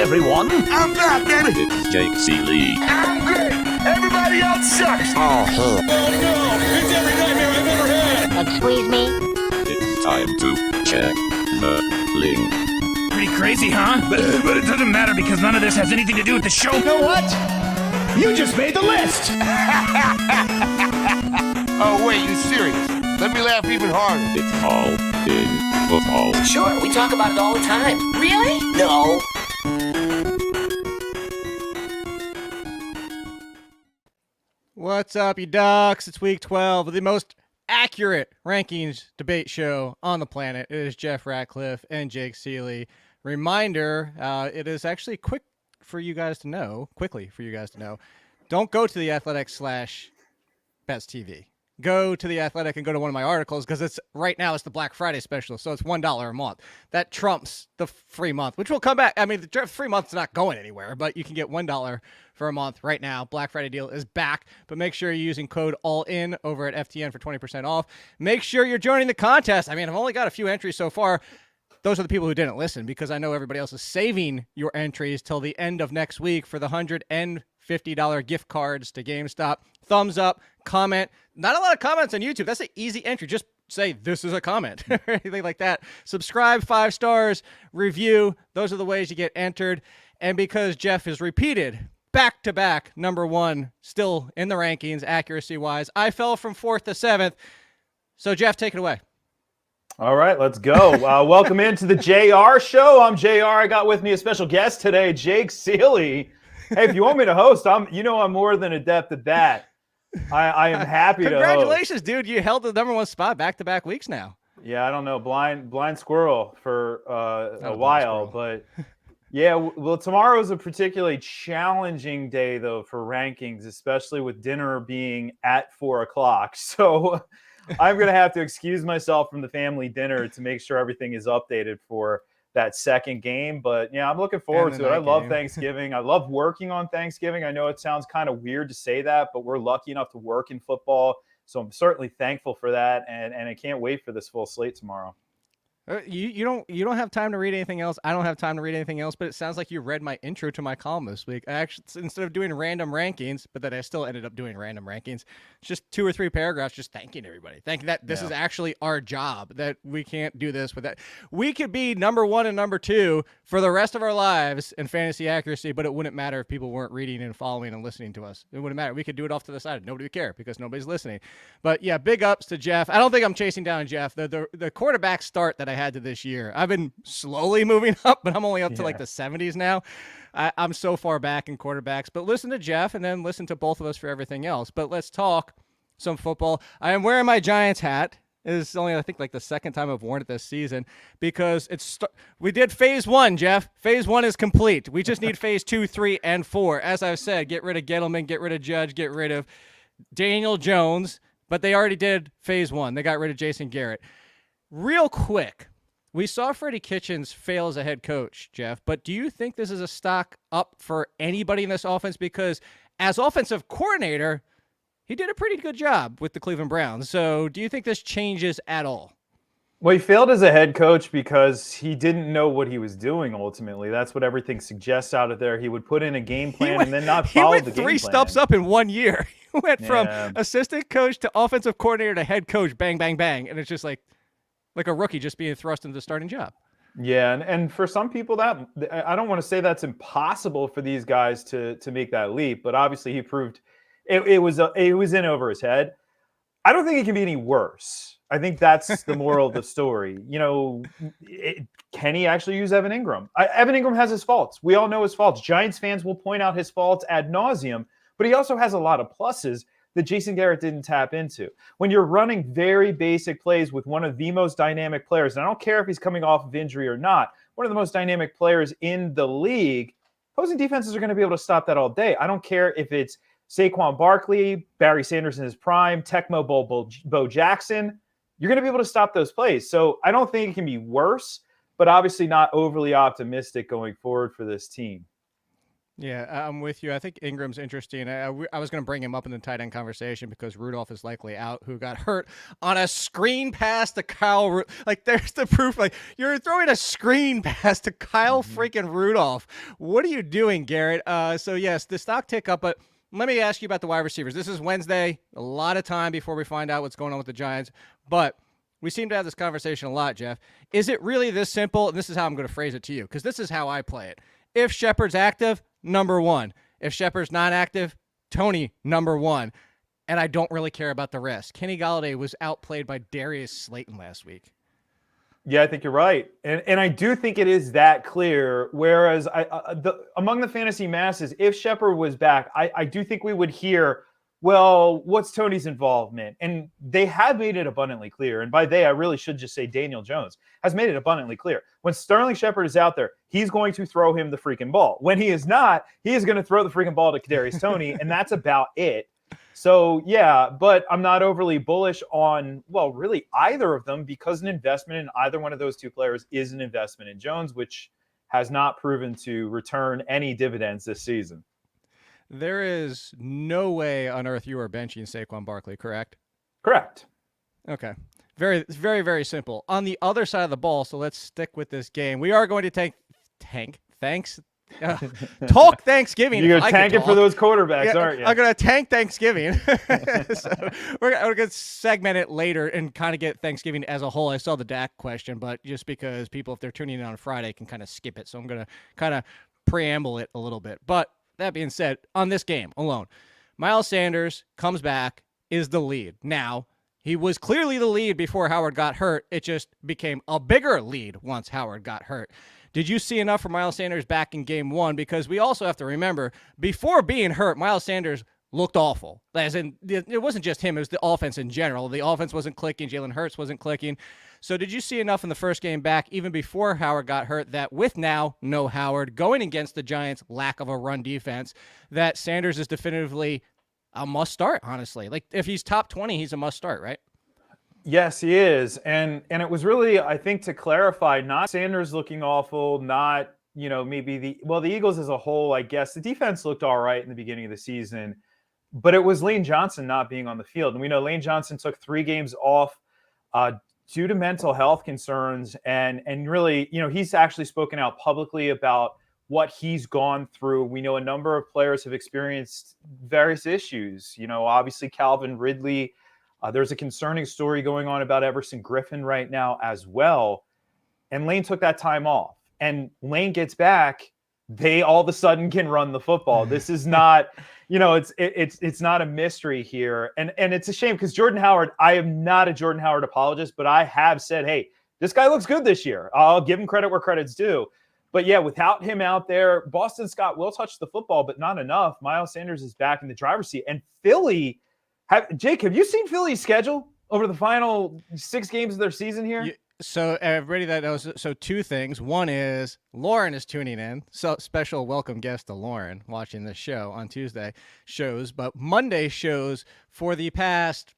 everyone. I'm back, baby. It's Jake Ciely. I'm great. Everybody else sucks. Oh, Oh no! It's every nightmare I've ever had! Excuse me? It's time to check the link. Pretty crazy, huh? But it doesn't matter because none of this has anything to do with the show. you know what? You just made the list. Oh, wait, you serious? Let me laugh even harder. It's all in football. Sure, we talk about it all the time. Really? No. What's up, you ducks? It's week 12 of the most accurate rankings debate show on the planet. It is Jeff Ratcliffe and Jake Ciely. Reminder, it is actually quickly for you guys to know, don't go to the Athletic / BetsTV. Go to the Athletic and go to one of my articles because right now it's the Black Friday special, so it's $1 a month. That trumps the free month, which will come back. I mean, the free month's not going anywhere, but you can get $1 for a month right now. Black Friday deal is back, but make sure you're using code ALLIN over at FTN for 20% off. Make sure you're joining the contest. I mean, I've only got a few entries so far. Those are the people who didn't listen because I know everybody else is saving your entries till the end of next week for the $150 gift cards to GameStop. Thumbs up, comment. Not a lot of comments on YouTube. That's an easy entry. Just say, this is a comment or anything like that. Subscribe, 5 stars, review. Those are the ways you get entered. And because Jeff is repeated back-to-back number one still in the rankings accuracy-wise, I fell from 4th to 7th. So, Jeff, take it away. All right, let's go. Welcome into the JR show. I'm JR. I got with me a special guest today, Jake Ciely. Hey, if you want me to host, I'm more than adept at that. I am happy to host. Congratulations, dude. You held the number one spot back-to-back weeks now. Yeah, I don't know. Blind squirrel for a while. But, yeah, well, tomorrow is a particularly challenging day, though, for rankings, especially with dinner being at 4 o'clock. So I'm going to have to excuse myself from the family dinner to make sure everything is updated for that second game. But yeah, I'm looking forward to it. I love Thanksgiving. I love working on Thanksgiving. I know it sounds kind of weird to say that, but we're lucky enough to work in football. So I'm certainly thankful for that. And I can't wait for this full slate tomorrow. You don't have time to read anything else. I don't have time to read anything else, but it sounds like you read my intro to my column this week. I actually, instead of doing random rankings, but that I still ended up doing random rankings, it's just 2 or 3 paragraphs just thanking everybody. Thanking that this is actually our job, that we can't do this with that. We could be number 1 and number 2 for the rest of our lives in fantasy accuracy, but it wouldn't matter if people weren't reading and following and listening to us. It wouldn't matter. We could do it off to the side. Nobody would care because nobody's listening. But yeah, big ups to Jeff. I don't think I'm chasing down Jeff. The quarterback start that I had to this year, I've been slowly moving up, but I'm only up to like the 70s now. I'm so far back in quarterbacks. But listen to Jeff and then listen to both of us for everything else. But let's talk some football. I am wearing my Giants hat. It's only, I think, like the second time I've worn it this season because we did phase 1, Jeff. Phase 1 is complete. We just need phase 2, 3, and 4. As I've said, get rid of Gettleman, get rid of Judge, get rid of Daniel Jones. But they already did phase 1. They got rid of Jason Garrett. Real quick, we saw Freddie Kitchens fail as a head coach, Jeff, but do you think this is a stock up for anybody in this offense? Because as offensive coordinator, he did a pretty good job with the Cleveland Browns. So do you think this changes at all? Well, he failed as a head coach because he didn't know what he was doing ultimately. That's what everything suggests out of there. He would put in a game plan and then not follow the game plan. He went 3 steps up in 1 year. He went from assistant coach to offensive coordinator to head coach, bang, bang, bang. And it's just like a rookie just being thrust into the starting job. Yeah, and for some people, that I don't want to say that's impossible for these guys to make that leap, but obviously he proved it was in over his head. I don't think it can be any worse. I think that's the moral of the story. You know, can he actually use Evan Ingram? Evan Ingram has his faults. We all know his faults. Giants fans will point out his faults ad nauseum, but he also has a lot of pluses that Jason Garrett didn't tap into. When you're running very basic plays with one of the most dynamic players, and I don't care if he's coming off of injury or not, one of the most dynamic players in the league, opposing defenses are going to be able to stop that all day. I don't care if it's Saquon Barkley, Barry Sanders in his prime, Tecmo Bo Jackson. You're going to be able to stop those plays. So I don't think it can be worse, but obviously not overly optimistic going forward for this team. Yeah, I'm with you. I think Ingram's interesting. I was going to bring him up in the tight end conversation because Rudolph is likely out, who got hurt on a screen pass to Kyle. Like, there's the proof. Like, you're throwing a screen pass to Kyle freaking Rudolph. What are you doing, Garrett? So, yes, the stock tick up, but let me ask you about the wide receivers. This is Wednesday. A lot of time before we find out what's going on with the Giants, but we seem to have this conversation a lot, Jeff. Is it really this simple? And this is how I'm going to phrase it to you, because this is how I play it. If Shepard's active, number one. If Shepard's not active, Tony, number one. And I don't really care about the rest. Kenny Golladay was outplayed by Darius Slayton last week. Yeah, I think you're right. And I do think it is that clear. Whereas among the fantasy masses, if Shepard was back, I do think we would hear, well, what's Tony's involvement? And they have made it abundantly clear. And by they, I really should just say Daniel Jones has made it abundantly clear. When Sterling Shepard is out there, he's going to throw him the freaking ball. When he is not, he is going to throw the freaking ball to Kadarius Toney, and that's about it. So, yeah, but I'm not overly bullish on, well, really either of them, because an investment in either one of those two players is an investment in Jones, which has not proven to return any dividends this season. There is no way on earth you are benching Saquon Barkley, correct? Correct. Okay. Very, very, very simple. On the other side of the ball, so let's stick with this game. We are going to talk Thanksgiving. You're going to tank it for those quarterbacks, yeah, aren't you? I'm going to tank Thanksgiving. So we're going to segment it later and kind of get Thanksgiving as a whole. I saw the Dak question, but just because people, if they're tuning in on Friday, can kind of skip it. So I'm going to kind of preamble it a little bit. But that being said, on this game alone, Miles Sanders comes back, is the lead. Now, he was clearly the lead before Howard got hurt. It just became a bigger lead once Howard got hurt. Did you see enough for Miles Sanders back in game one? Because we also have to remember, before being hurt, Miles Sanders looked awful. As in, it wasn't just him, it was the offense in general. The offense wasn't clicking. Jalen Hurts wasn't clicking. So did you see enough in the first game back, even before Howard got hurt, that with now no Howard, going against the Giants' lack of a run defense, that Sanders is definitively a must start, honestly? Like, if he's top 20, he's a must start, right? Yes, he is. And it was really, I think, to clarify, not Sanders looking awful, not, maybe the Eagles as a whole, I guess. The defense looked all right in the beginning of the season, but it was Lane Johnson not being on the field. And we know Lane Johnson took 3 games off due to mental health concerns. And really, he's actually spoken out publicly about what he's gone through. We know a number of players have experienced various issues. Obviously Calvin Ridley. There's a concerning story going on about Everson Griffin right now as well. And Lane took that time off. And Lane gets back, they all of a sudden can run the football. This is not, it's not a mystery here. And it's a shame because Jordan Howard, I am not a Jordan Howard apologist, but I have said, hey, this guy looks good this year. I'll give him credit where credit's due. But yeah, without him out there, Boston Scott will touch the football, but not enough. Miles Sanders is back in the driver's seat. And Philly, Jake, have you seen Philly's schedule over the final 6 games of their season here? So everybody that knows, so 2 things. One is Lauren is tuning in. So special welcome guest to Lauren watching this show on Tuesday shows, but Monday shows for the past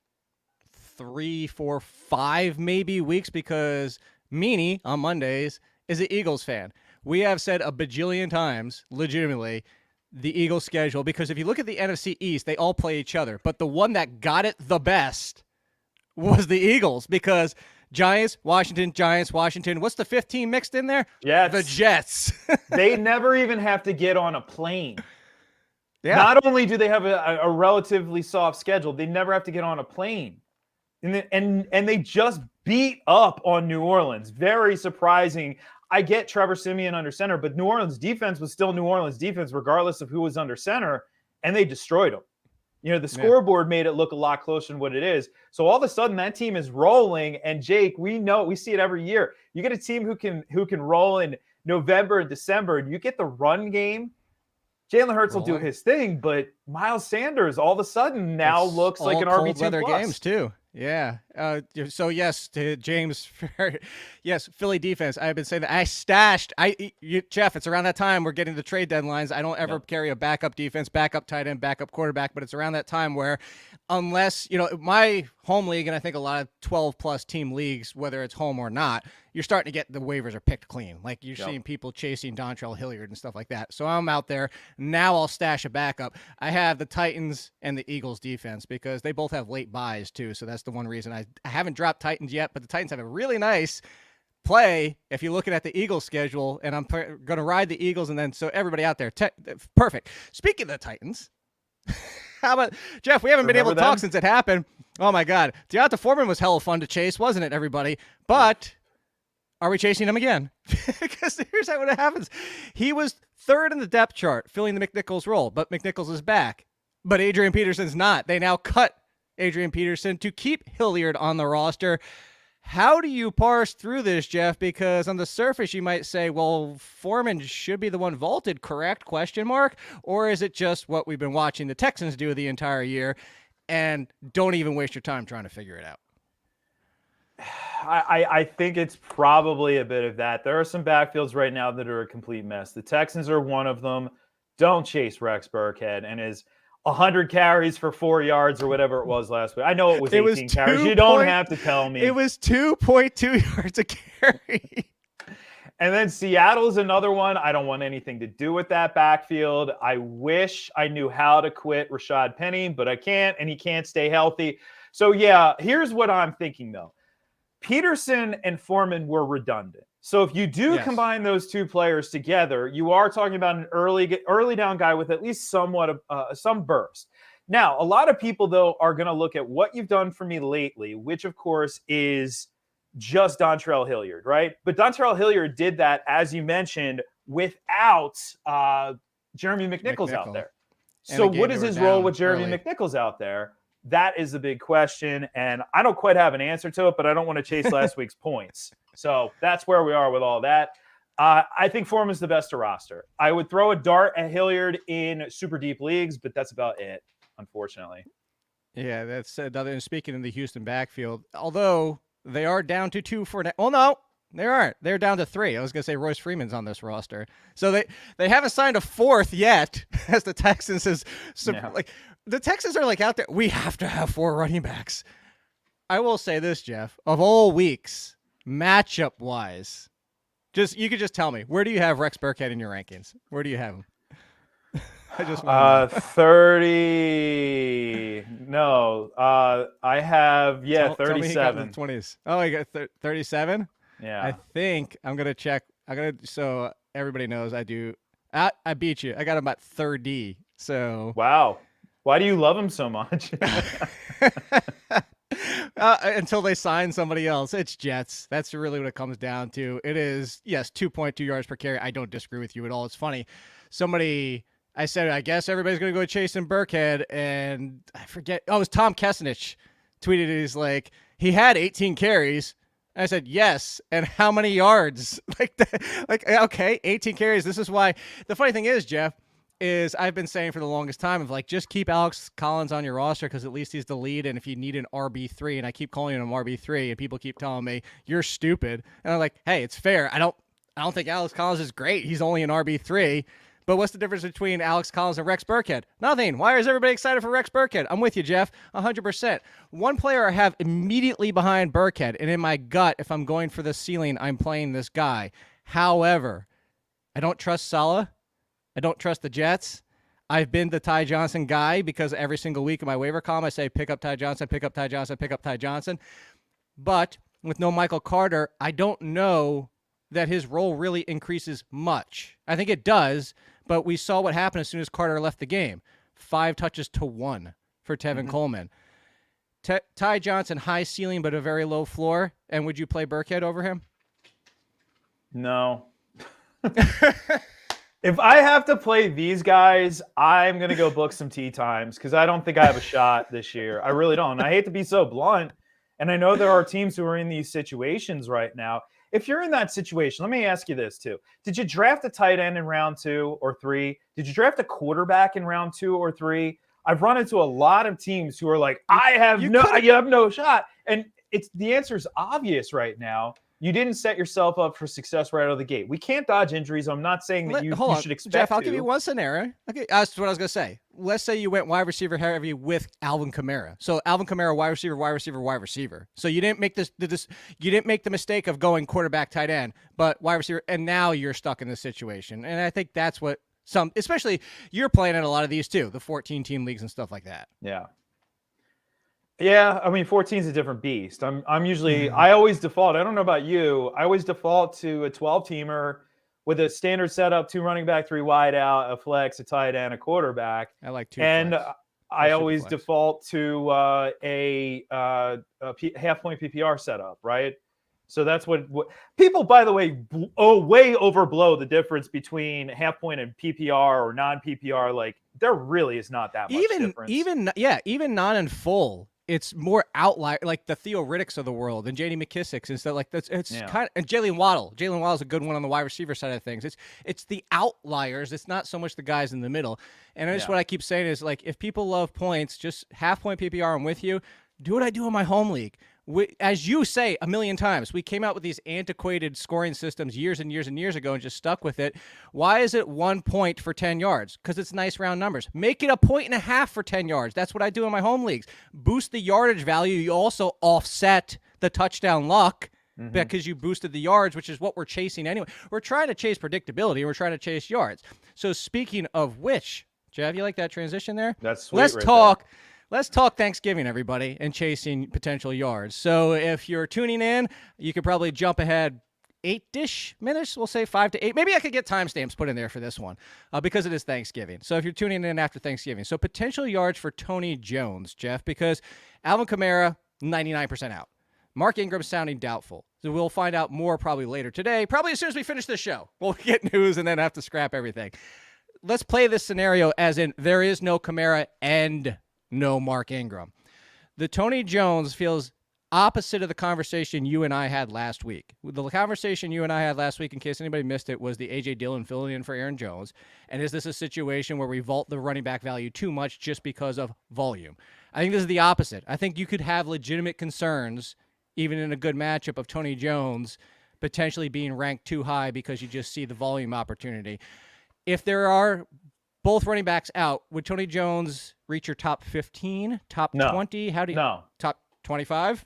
3, 4, 5 maybe weeks, because Meanie on Mondays is an Eagles fan. We have said a bajillion times, legitimately, the Eagles schedule, because if you look at the NFC East, they all play each other. But the one that got it the best was the Eagles, because Giants, Washington. What's the 5th team mixed in there? Jets. The Jets. They never even have to get on a plane. Yeah. Not only do they have a relatively soft schedule, they never have to get on a plane. And they just beat up on New Orleans. Very surprising. I get Trevor Siemian under center, but New Orleans defense was still New Orleans defense regardless of who was under center, and they destroyed them. The scoreboard made it look a lot closer than what it is. So all of a sudden that team is rolling, and Jake, we see it every year. You get a team who can roll in November and December, and you get the run game. Jalen Hurts will do his thing, but Miles Sanders all of a sudden now looks like an RB2 weather plus. games too. Yeah. So yes, to James, yes, Philly defense. I've been saying that I stashed. Jeff, it's around that time we're getting the trade deadlines. I don't ever carry a backup defense, backup tight end, backup quarterback, but it's around that time where, unless my home league, and I think a lot of 12+ team leagues, whether it's home or not, you're starting to get the waivers are picked clean. Like you're seeing people chasing Dontrell Hilliard and stuff like that. So I'm out there now. I'll stash a backup. I have the Titans and the Eagles defense because they both have late buys too. So that's the one reason I haven't dropped Titans yet, but the Titans have a really nice play if you're looking at the Eagles schedule, and I'm going to ride the Eagles. And then, so everybody out there, perfect. Speaking of the Titans, how about Jeff? We haven't been able to talk since it happened. Oh my God. Deonta Foreman was hella fun to chase, wasn't it, everybody? But are we chasing him again? Because here's how it happens. He was third in the depth chart, filling the McNichols role, but McNichols is back. But Adrian Peterson's not. They now cut Adrian Peterson to keep Hilliard on the roster. How do you parse through this, Jeff? Because on the surface, you might say, well, Foreman should be the one vaulted, correct? Question mark. Or is it just what we've been watching the Texans do the entire year? And don't even waste your time trying to figure it out. I think it's probably a bit of that. There are some backfields right now that are a complete mess. The Texans are one of them. Don't chase Rex Burkhead and his 100 carries for 4 yards or whatever it was last week. I know it was 18 carries. You don't have to tell me. It was 2.2 yards a carry. And then Seattle's another one. I don't want anything to do with that backfield. I wish I knew how to quit Rashad Penny, but I can't, and he can't stay healthy. So, yeah, here's what I'm thinking, though. Peterson and Foreman were redundant. So if you do combine those two players together, you are talking about an early down guy with at least somewhat of some burst. Now, a lot of people, though, are going to look at what you've done for me lately, which, of course, is just Dontrell Hilliard, right? But Dontrell Hilliard did that, as you mentioned, without Jeremy McNichols out there. So what is his role with Jeremy McNichols out there? That is the big question, and I don't quite have an answer to it, but I don't want to chase last week's points. So that's where we are with all that. I think Foreman's the best to roster. I would throw a dart at Hilliard in super deep leagues, but that's about it, unfortunately. Yeah, that's another. Speaking in the Houston backfield, although they are down to 2 for now. Oh, no, they aren't. They're down to 3. I was going to say Royce Freeman's on this roster. So they haven't signed a 4th yet, as the Texans is like – the Texans are like out there. We have to have 4 running backs. I will say this, Jeff. Of all weeks, matchup-wise, you could just tell me, where do you have Rex Burkhead in your rankings? Where do you have him? I just 30. No, I have 37. 20s. Oh, I got 37. Yeah. I think I'm gonna check. So everybody knows I do. I beat you. I got him at 30. So wow. Why do you love him so much? Until they sign somebody else. It's Jets. That's really what it comes down to. It is, yes, 2.2 yards per carry. I don't disagree with you at all. It's funny. I said, I guess everybody's going to go chasing Burkhead, and I forget. Oh, it was Tom Kessenich tweeted it. He's like, he had 18 carries. And I said, yes. And how many yards? Okay, 18 carries. This is why. The funny thing is, Jeff, is I've been saying for the longest time of like, just keep Alex Collins on your roster because at least he's the lead. And if you need an RB3, and I keep calling him RB3, and people keep telling me you're stupid, and I'm like, hey, it's fair. I don't think Alex Collins is great. He's only an RB3. But what's the difference between Alex Collins and Rex Burkhead? Nothing. Why is everybody excited for Rex Burkhead? I'm with you, Jeff, 100%. One player I have immediately behind Burkhead, and in my gut, if I'm going for the ceiling, I'm playing this guy. However, I don't trust Salah. I don't trust the Jets. I've been the Ty Johnson guy because every single week in my waiver column, I say pick up Ty Johnson, pick up Ty Johnson, pick up Ty Johnson. But with no Michael Carter, I don't know that his role really increases much. I think it does, but we saw what happened as soon as Carter left the game. 5 touches to 1 for Tevin Coleman. Ty Johnson, high ceiling but a very low floor. And would you play Burkhead over him? No. If I have to play these guys, I'm going to go book some tee times because I don't think I have a shot this year. I really don't. I hate to be so blunt, and I know there are teams who are in these situations right now. If you're in that situation, let me ask you this too. Did you draft a tight end in round 2 or 3? Did you draft a quarterback in round 2 or 3? I've run into a lot of teams who are like, you have no shot. And it's the answer is obvious right now. You didn't set yourself up for success right out of the gate. We can't dodge injuries. I'm not saying that you should expect Jeff, I'll to. give you one scenario. Okay, that's what I was going to say. Let's say you went wide receiver heavy with Alvin Kamara. So Alvin Kamara, wide receiver, wide receiver, wide receiver. So you didn't make you didn't make the mistake of going quarterback, tight end, but wide receiver, and now you're stuck in this situation. And I think that's what especially you're playing in a lot of these too, the 14-team leagues and stuff like that. Yeah. Yeah, I mean, 14 is a different beast. I'm usually I always default. I don't know about you. I always default to a 12-teamer with a standard setup: 2 running back, 3 wide out, a flex, a tight end, a quarterback. I like 2 and flex. I always default to a half-point PPR setup, right? So that's what people, by the way, way overblow the difference between half-point and PPR or non-PPR. Like, there really is not that much difference. Even non and full. It's more outlier, like the Theo Riddicks of the world and J.D. McKissick's and stuff like that. Kind of, and Jalen Waddle. Jalen Waddle's a good one on the wide receiver side of things. It's the outliers. It's not so much the guys in the middle. And that's what I keep saying is, like, if people love points, just half-point PPR, I'm with you. Do what I do in my home league. As you say a million times, we came out with these antiquated scoring systems years and years and years ago and just stuck with it. Why is it 1 point for 10 yards? Because it's nice round numbers. Make it 1.5 points for 10 yards. That's what I do in my home leagues. Boost the yardage value. You also offset the touchdown luck because you boosted the yards, which is what we're chasing anyway. We're trying to chase predictability. We're trying to chase yards. So speaking of which, Jeff, you like that transition there? That's sweet. Let's talk Thanksgiving, everybody, and chasing potential yards. So if you're tuning in, you could probably jump ahead 8-ish minutes. We'll say 5 to 8. Maybe I could get timestamps put in there for this one because it is Thanksgiving. So if you're tuning in after Thanksgiving. So potential yards for Tony Jones, Jeff, because Alvin Kamara, 99% out. Mark Ingram sounding doubtful. So we'll find out more probably later today, probably as soon as we finish the show. We'll get news and then have to scrap everything. Let's play this scenario as in there is no Kamara and no Mark Ingram. The Tony Jones feels opposite of the conversation you and I had last week. The conversation you and I had last week, in case anybody missed it, was the A.J. Dillon filling in for Aaron Jones. And is this a situation where we vault the running back value too much just because of volume? I think this is the opposite. I think you could have legitimate concerns, even in a good matchup, of Tony Jones potentially being ranked too high because you just see the volume opportunity. If there are both running backs out, would Tony Jones reach your top 15, top 20? No. Top 25?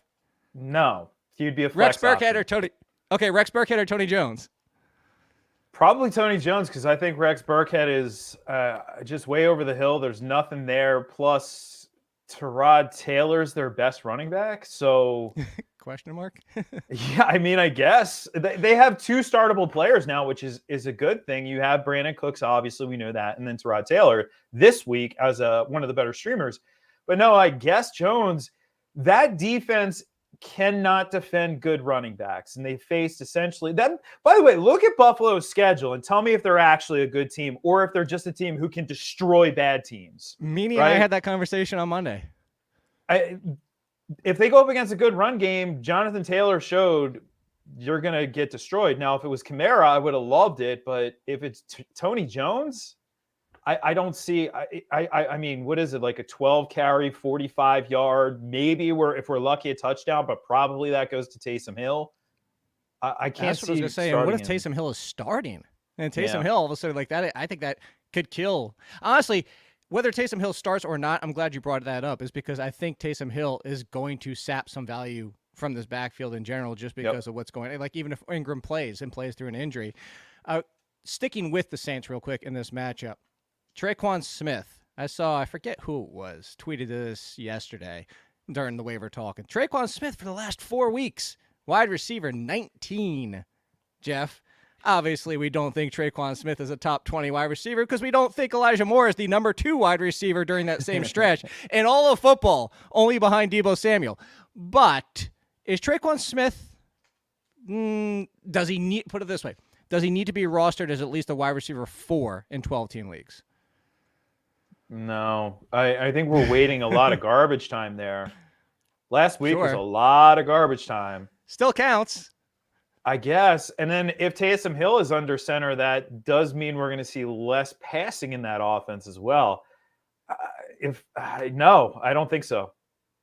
No. He'd be a flex Rex Burkhead option. or Tony? Okay, Rex Burkhead or Tony Jones? Probably Tony Jones, because I think Rex Burkhead is just way over the hill. There's nothing there. Plus, Tyrod Taylor's their best running back. So, question mark? Yeah, I mean, I guess they have 2 startable players now, which is a good thing. You have Brandon Cooks, obviously we know that, and then Tyrod Taylor this week as one of the better streamers. But no, I guess Jones, that defense cannot defend good running backs, and they faced essentially that. By the way, look at Buffalo's schedule and tell me if they're actually a good team or if they're just a team who can destroy bad teams. Meanie and I had that conversation on Monday. If they go up against a good run game, Jonathan Taylor showed you're going to get destroyed. Now, if it was Kamara, I would have loved it. But if it's Tony Jones, I don't see. I mean, what is it, like a 12-carry, 45-yard, maybe if we're lucky, a touchdown, but probably that goes to Taysom Hill. I can't That's what I was going to say. And what if Taysom Hill is starting? And Taysom Hill, all of a sudden, like that, I think that could kill. Honestly, whether Taysom Hill starts or not, I'm glad you brought that up, is because I think Taysom Hill is going to sap some value from this backfield in general just because of what's going on. Like, even if Ingram plays through an injury. Sticking with the Saints real quick in this matchup, Trequan Smith, I forget who it was, tweeted this yesterday during the waiver talk. And Trequan Smith for the last 4 weeks, wide receiver 19, Jeff. Obviously, we don't think Trequan Smith is a top 20 wide receiver because we don't think Elijah Moore is the number 2 wide receiver during that same stretch in all of football, only behind Deebo Samuel. But is Trequan Smith, does he need to be rostered as at least a wide receiver 4 in 12-team leagues? No, I think we're waiting a lot of garbage time there. Last week was a lot of garbage time. Still counts. I guess. And then if Taysom Hill is under center, that does mean we're going to see less passing in that offense as well. No, I don't think so.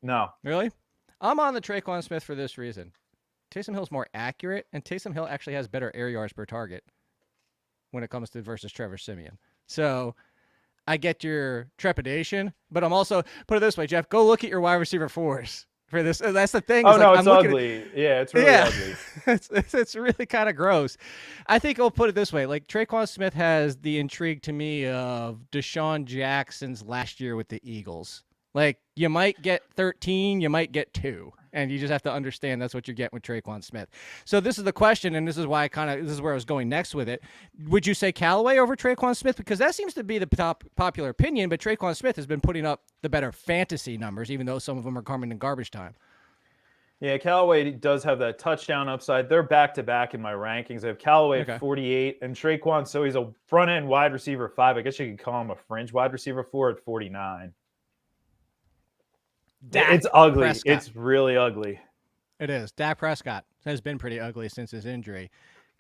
No. Really? I'm on the Trequan Smith for this reason. Taysom Hill's more accurate, and Taysom Hill actually has better air yards per target when it comes to versus Trevor Siemian. So I get your trepidation, but I'm also, put it this way, Jeff, go look at your wide receiver fours for this. That's the thing. Oh, no, it's ugly. Yeah, it's really ugly. It's really kind of gross. I think I'll put it this way. Like, Trequan Smith has the intrigue to me of Deshaun Jackson's last year with the Eagles. Like, you might get 13, you might get 2. And you just have to understand that's what you're getting with Trequan Smith. So this is the question, and this is why this is where I was going next with it. Would you say Callaway over Trequan Smith? Because that seems to be the top popular opinion, but Trequan Smith has been putting up the better fantasy numbers, even though some of them are coming in garbage time. Yeah, Callaway does have that touchdown upside. They're back-to-back in my rankings. I have Callaway at 48, and Trequan, so he's a front-end wide receiver 5. I guess you could call him a fringe wide receiver 4 at 49. It's ugly. Prescott. It's really ugly. It is. Dak Prescott has been pretty ugly since his injury.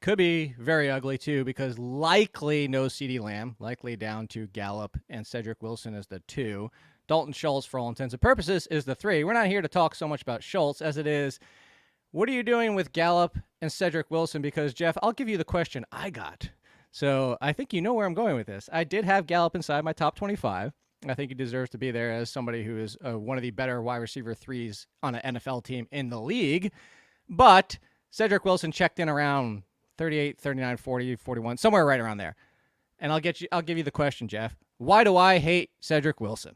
Could be very ugly, too, because likely no CeeDee Lamb, likely down to Gallup and Cedric Wilson as the 2. Dalton Schultz, for all intents and purposes, is the 3. We're not here to talk so much about Schultz as it is, what are you doing with Gallup and Cedric Wilson? Because, Jeff, I'll give you the question I got. So I think you know where I'm going with this. I did have Gallup inside my top 25. I think he deserves to be there as somebody who is one of the better wide receiver 3s on an NFL team in the league. But Cedric Wilson checked in around 38, 39, 40, 41, somewhere right around there. And I'll give you the question, Jeff. Why do I hate Cedric Wilson?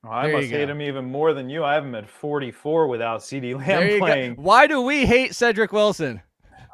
Oh, I must hate him even more than you. I have him at 44 without CeeDee Lamb playing. Why do we hate Cedric Wilson?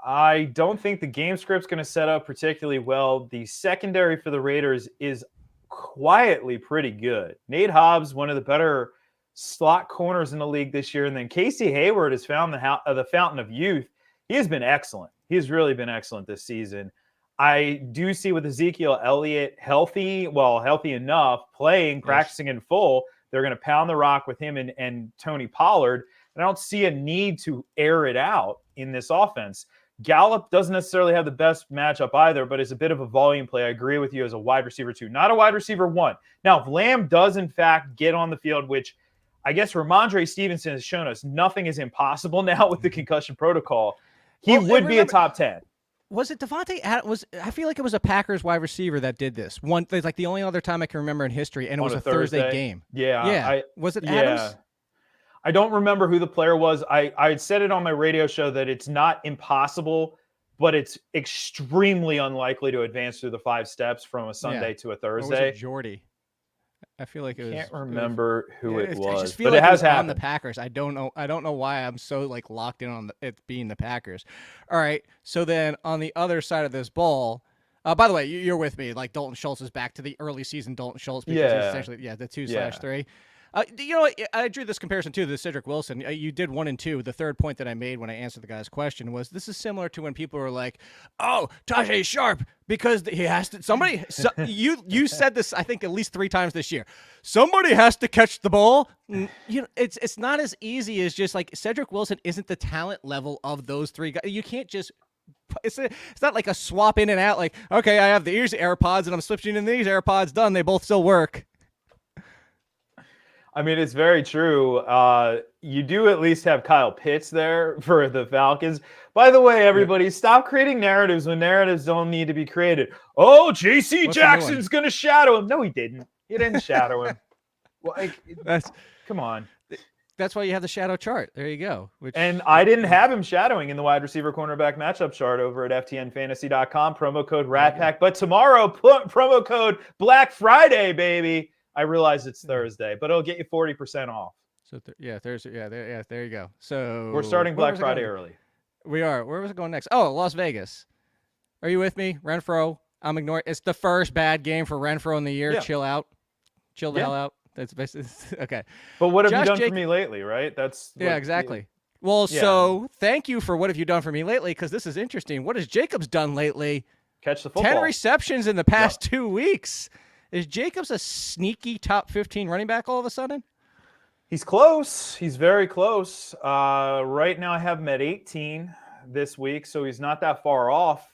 I don't think the game script's going to set up particularly well. The secondary for the Raiders is quietly pretty good. Nate Hobbs, one of the better slot corners in the league this year, and then Casey Hayward has found the fountain of youth. He has been excellent. He has really been excellent this season. I do see with Ezekiel Elliott healthy enough, playing, practicing in full, they're going to pound the rock with him and Tony Pollard. And I don't see a need to air it out in this offense. Gallup doesn't necessarily have the best matchup either, but is a bit of a volume play. I agree with you as a wide receiver 2, not a wide receiver 1. Now, if Lamb does in fact get on the field, which I guess Ramondre Stevenson has shown us nothing is impossible now with the concussion protocol, he would be a top 10. Was it Devontae Adams? I feel like it was a Packers wide receiver that did this. It's like the only other time I can remember in history, and it was a Thursday game. Yeah. Was it Adams? I don't remember who the player was. I had said it on my radio show that it's not impossible, but it's extremely unlikely to advance through the 5 steps from a Sunday to a Thursday. Or was it Jordy? I feel like it was. Can't remember who it was. I just feel but like it has on happened. the Packers. I don't know why I'm so locked in on it being the Packers. All right. So then on the other side of this ball, by the way, you're with me. Like Dalton Schultz is back to the early season Dalton Schultz because he's essentially the 2/3. You know what? I drew this comparison too to Cedric Wilson. You did 1 and 2. The third point that I made when I answered the guy's question was this is similar to when people were like, "Oh, Tajay Sharp because he has to." You said this I think at least 3 times this year. Somebody has to catch the ball. It's not as easy as just like Cedric Wilson isn't the talent level of those 3 guys. You can't just. It's not like a swap in and out. Like, okay, I have these AirPods and I'm switching in these AirPods. Done. They both still work. I mean, it's very true. You do at least have Kyle Pitts there for the Falcons. By the way, everybody, stop creating narratives when narratives don't need to be created. Oh, J.C. Jackson's going to shadow him. No, he didn't. He didn't shadow him. Come on. That's why you have the shadow chart. There you go. And I didn't have him shadowing in the wide receiver cornerback matchup chart over at FTNFantasy.com. Promo code RATPACK. But tomorrow, promo code Black Friday, baby. I realize it's Thursday, but it'll get you 40% off. So Thursday. There you go. So we're starting Black Friday early. We are. Where was it going next? Oh, Las Vegas. Are you with me, Renfro? I'm ignoring. It's the first bad game for Renfro in the year. Yeah. Chill out. Chill the hell out. That's basically okay. But what have you done for me lately? Right. Exactly. Well, so thank you for what have you done for me lately? Because this is interesting. What has Jacobs done lately? Catch the football. 10 receptions in the past 2 weeks. Is Jacobs a sneaky top 15 running back all of a sudden? He's close. He's very close. Right now I have him at 18 this week, so he's not that far off.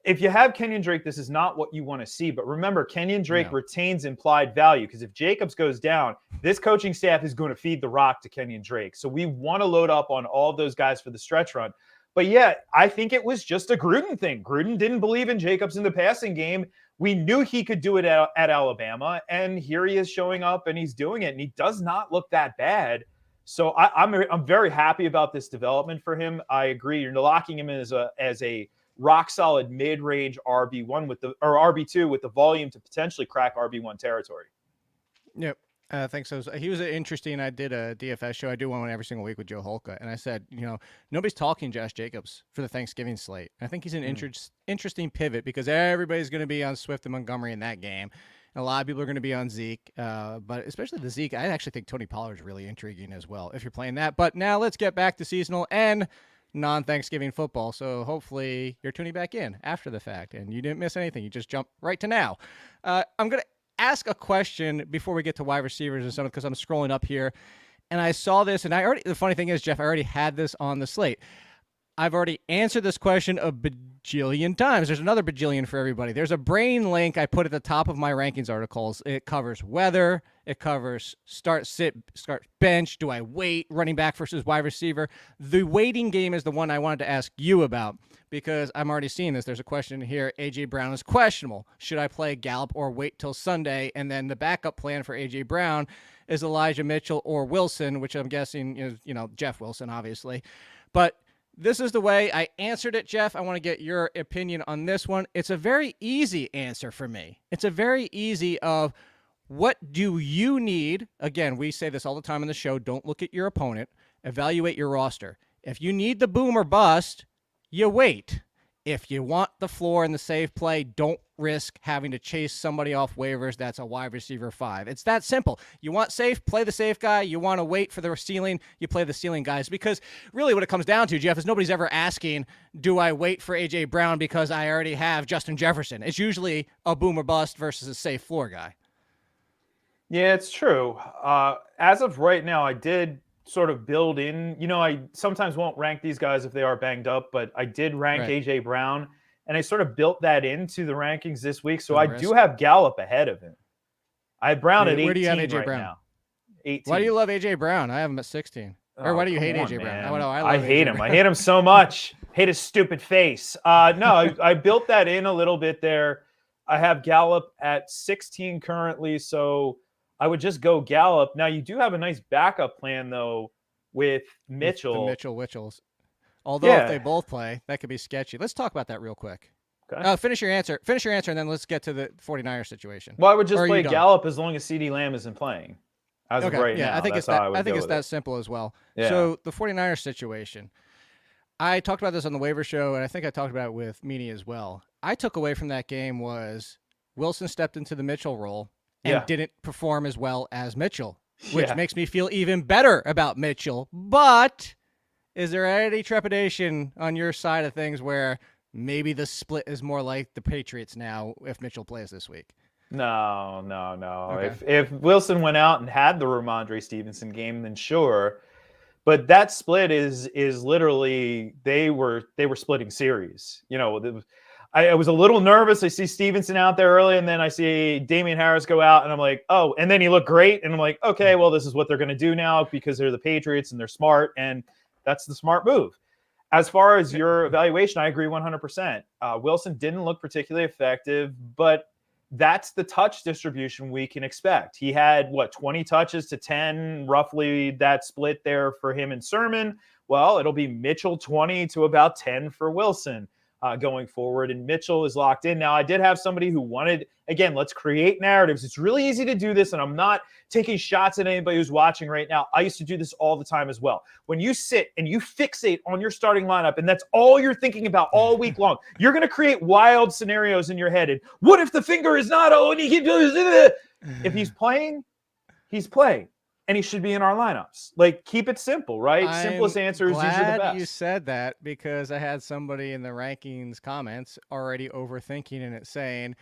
If you have Kenyon Drake, this is not what you want to see. But remember, Kenyon Drake retains implied value because if Jacobs goes down, this coaching staff is going to feed the rock to Kenyon Drake. So we want to load up on all of those guys for the stretch run. But yeah, I think it was just a Gruden thing. Gruden didn't believe in Jacobs in the passing game. We knew he could do it at Alabama, and here he is showing up and he's doing it, and he does not look that bad. So I'm very happy about this development for him. I agree. You're locking him in as a rock solid mid-range RB1 or RB2 with the volume to potentially crack RB1 territory. Yep. I think so. He was interesting. I did a DFS show. I do one every single week with Joe Holka. And I said, nobody's talking Josh Jacobs for the Thanksgiving slate. I think he's an interesting pivot because everybody's going to be on Swift and Montgomery in that game. And a lot of people are going to be on Zeke. But especially the Zeke, I actually think Tony Pollard's really intriguing as well if you're playing that. But now let's get back to seasonal and non-Thanksgiving football. So hopefully you're tuning back in after the fact and you didn't miss anything. You just jumped right to now. I'm going to ask a question before we get to wide receivers and stuff because I'm scrolling up here and I saw this and the funny thing is, Jeff, I already had this on the slate. I've already answered this question a bajillion times. There's another bajillion for everybody. There's a brain link I put at the top of my rankings articles. It covers weather. It covers start, sit, start, bench. Do I wait? Running back versus wide receiver. The waiting game is the one I wanted to ask you about because I'm already seeing this. There's a question here. A.J. Brown is questionable. Should I play Gallup or wait till Sunday? And then the backup plan for A.J. Brown is Elijah Mitchell or Wilson, which I'm guessing is, Jeff Wilson, obviously. But this is the way I answered it, Jeff. I want to get your opinion on this one. It's a very easy answer for me. It's a very easy of what do you need? Again, we say this all the time on the show. Don't look at your opponent. Evaluate your roster. If you need the boom or bust, you wait. If you want the floor and the safe play, don't risk having to chase somebody off waivers that's a wide receiver 5. It's that simple. You want safe, play the safe guy. You want to wait for the ceiling, you play the ceiling guys. Because really what it comes down to, Jeff, is nobody's ever asking, do I wait for A.J. Brown because I already have Justin Jefferson? It's usually a boom or bust versus a safe floor guy. Yeah, it's true. As of right now, I did sort of build in, I sometimes won't rank these guys if they are banged up, but I did rank A.J. Brown, and I sort of built that into the rankings this week. So I do have Gallup ahead of him. I have Brown at 18 Where do you have A.J. right Brown? now. 18. Why do you love A.J. Brown? I have him at 16. Or why do you hate A.J. Brown? I hate him. I hate him so much. Hate his stupid face. No, I built that in a little bit there. I have Gallup at 16 currently, so I would just go Gallup. Now, you do have a nice backup plan, though, with Mitchell. With the Mitchells. Although if they both play, that could be sketchy. Let's talk about that real quick. Okay. Finish your answer, and then let's get to the 49ers situation. Well, I would just play Gallup as long as CeeDee Lamb isn't playing. As of right now. I think it's that simple as well. Yeah. So the 49ers situation. I talked about this on the waiver show, and I think I talked about it with Meany as well. I took away from that game was Wilson stepped into the Mitchell role and didn't perform as well as Mitchell, which makes me feel even better about Mitchell. But is there any trepidation on your side of things where maybe the split is more like the Patriots now if Mitchell plays this week? No. Okay. If Wilson went out and had the Ramondre Stevenson game, then sure. But that split is literally they were splitting series. I was a little nervous. I see Stevenson out there early, and then I see Damian Harris go out, and I'm like, oh, and then he looked great. And I'm like, okay, well, this is what they're going to do now because they're the Patriots and they're smart, and that's the smart move. As far as your evaluation, I agree 100%. Wilson didn't look particularly effective, but that's the touch distribution we can expect. He had, 20 touches to 10, roughly that split there for him and Sermon. Well, it'll be Mitchell 20 to about 10 for Wilson. Going forward, and Mitchell is locked in. Now, I did have somebody who wanted, again, let's create narratives. It's really easy to do this, and I'm not taking shots at anybody who's watching right now. I used to do this all the time as well. When you sit and you fixate on your starting lineup, and that's all you're thinking about all week long, you're going to create wild scenarios in your head. And what if the finger is not, and he keeps doing this? If he's playing, he's playing. And he should be in our lineups. Keep it simple, right? Simplest answers, these are the best. You said that because I had somebody in the rankings comments already overthinking it, saying,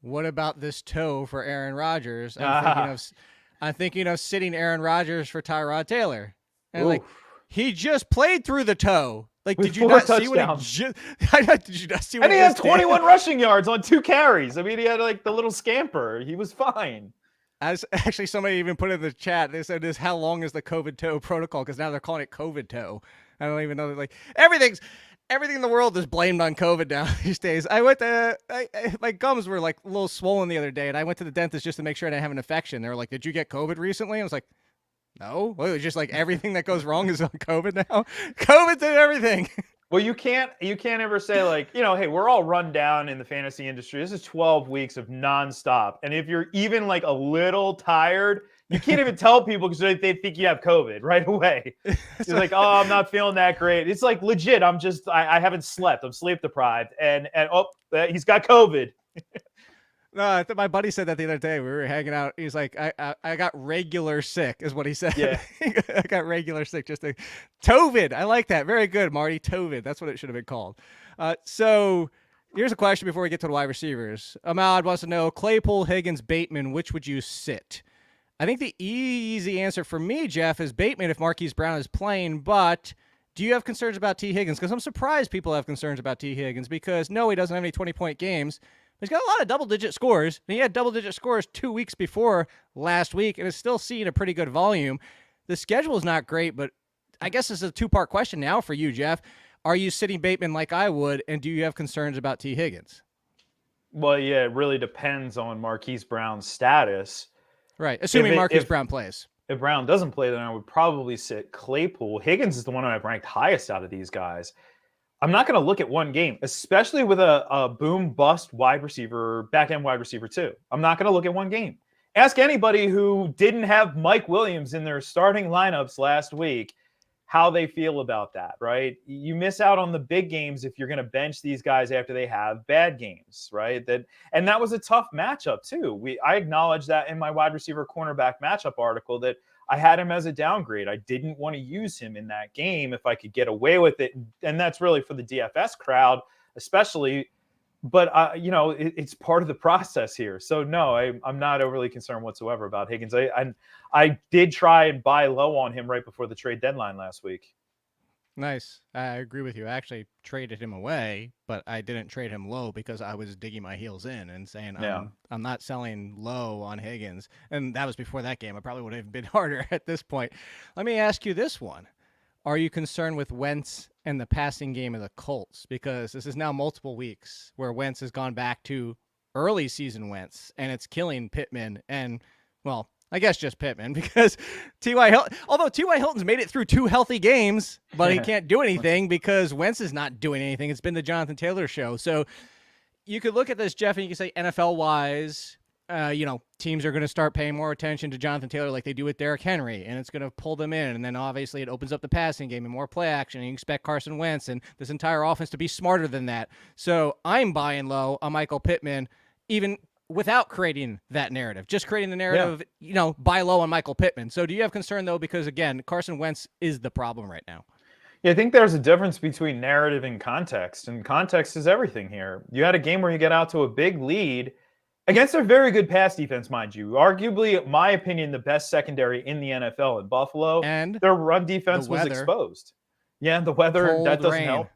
what about this toe for Aaron Rodgers? I'm thinking of sitting Aaron Rodgers for Tyrod Taylor. And he just played through the toe. Like, With did you 4 not see what touchdowns. did you not see what And he had just 21 did? rushing yards on 2 carries. I mean, he had like the little scamper. He was fine. As actually somebody even put in the chat, they said, "This how long is the COVID toe protocol?" Because now they're calling it COVID toe. I don't even know. Like everything in the world is blamed on COVID now these days. I went to my gums were like a little swollen the other day, and I went to the dentist just to make sure I didn't have an infection. They were like, "Did you get COVID recently?" I was like, "No." Well, it's just like everything that goes wrong is on COVID now. COVID's in everything. Well, you can't ever say like, hey, we're all run down in the fantasy industry. This is 12 weeks of nonstop. And if you're even like a little tired, you can't even tell people because they think you have COVID right away. You're like, oh, I'm not feeling that great. It's like legit. I haven't slept. I'm sleep deprived. And he's got COVID. No, my buddy said that the other day. We were hanging out. He's like, I got regular sick, is what he said. Yeah. I got regular sick. Just Tovid. I like that. Very good, Marty. Tovid. That's what it should have been called. So here's a question before we get to the wide receivers. Ahmad wants to know, Claypool, Higgins, Bateman, which would you sit? I think the easy answer for me, Jeff, is Bateman if Marquise Brown is playing, but do you have concerns about T. Higgins? Because I'm surprised people have concerns about T. Higgins because, no, he doesn't have any 20-point games. He's got a lot of double-digit scores. And he had double-digit scores 2 weeks before last week and is still seeing a pretty good volume. The schedule is not great, but I guess this is a two-part question now for you, Jeff. Are you sitting Bateman like I would, and do you have concerns about T. Higgins? Well, yeah, it really depends on Marquise Brown's status. Right, assuming Marquise Brown plays. If Brown doesn't play, then I would probably sit Claypool. Higgins is the one I've ranked highest out of these guys. I'm not going to look at one game, especially with a boom-bust wide receiver, back-end wide receiver too. I'm not going to look at one game. Ask anybody who didn't have Mike Williams in their starting lineups last week how they feel about that, right? You miss out on the big games if you're going to bench these guys after they have bad games, right? And that was a tough matchup too. I acknowledged that in my wide receiver cornerback matchup article that I had him as a downgrade. I didn't want to use him in that game if I could get away with it. And that's really for the DFS crowd, especially. But, it's part of the process here. So, no, I'm not overly concerned whatsoever about Higgins. I did try and buy low on him right before the trade deadline last week. Nice. I agree with you. I actually traded him away, but I didn't trade him low because I was digging my heels in and saying, I'm not selling low on Higgins. And that was before that game. I probably would have been harder at this point. Let me ask you this one. Are you concerned with Wentz and the passing game of the Colts? Because this is now multiple weeks where Wentz has gone back to early season Wentz, and it's killing Pittman and, well, I guess just Pittman because T.Y. Hilton, although T.Y. Hilton's made it through 2 healthy games, but he can't do anything because Wentz is not doing anything. It's been the Jonathan Taylor show. So you could look at this, Jeff, and you can say NFL-wise, teams are going to start paying more attention to Jonathan Taylor like they do with Derrick Henry, and it's going to pull them in. And then obviously it opens up the passing game and more play action. And you expect Carson Wentz and this entire offense to be smarter than that. So I'm buying low on Michael Pittman, even without creating that narrative, just creating the narrative, buy low on Michael Pittman. So do you have concern though? Because again, Carson Wentz is the problem right now. Yeah, I think there's a difference between narrative and context is everything here. You had a game where you get out to a big lead against a very good pass defense, mind you. Arguably, in my opinion, the best secondary in the NFL in Buffalo. And their run defense was exposed. Yeah, the weather, that doesn't help.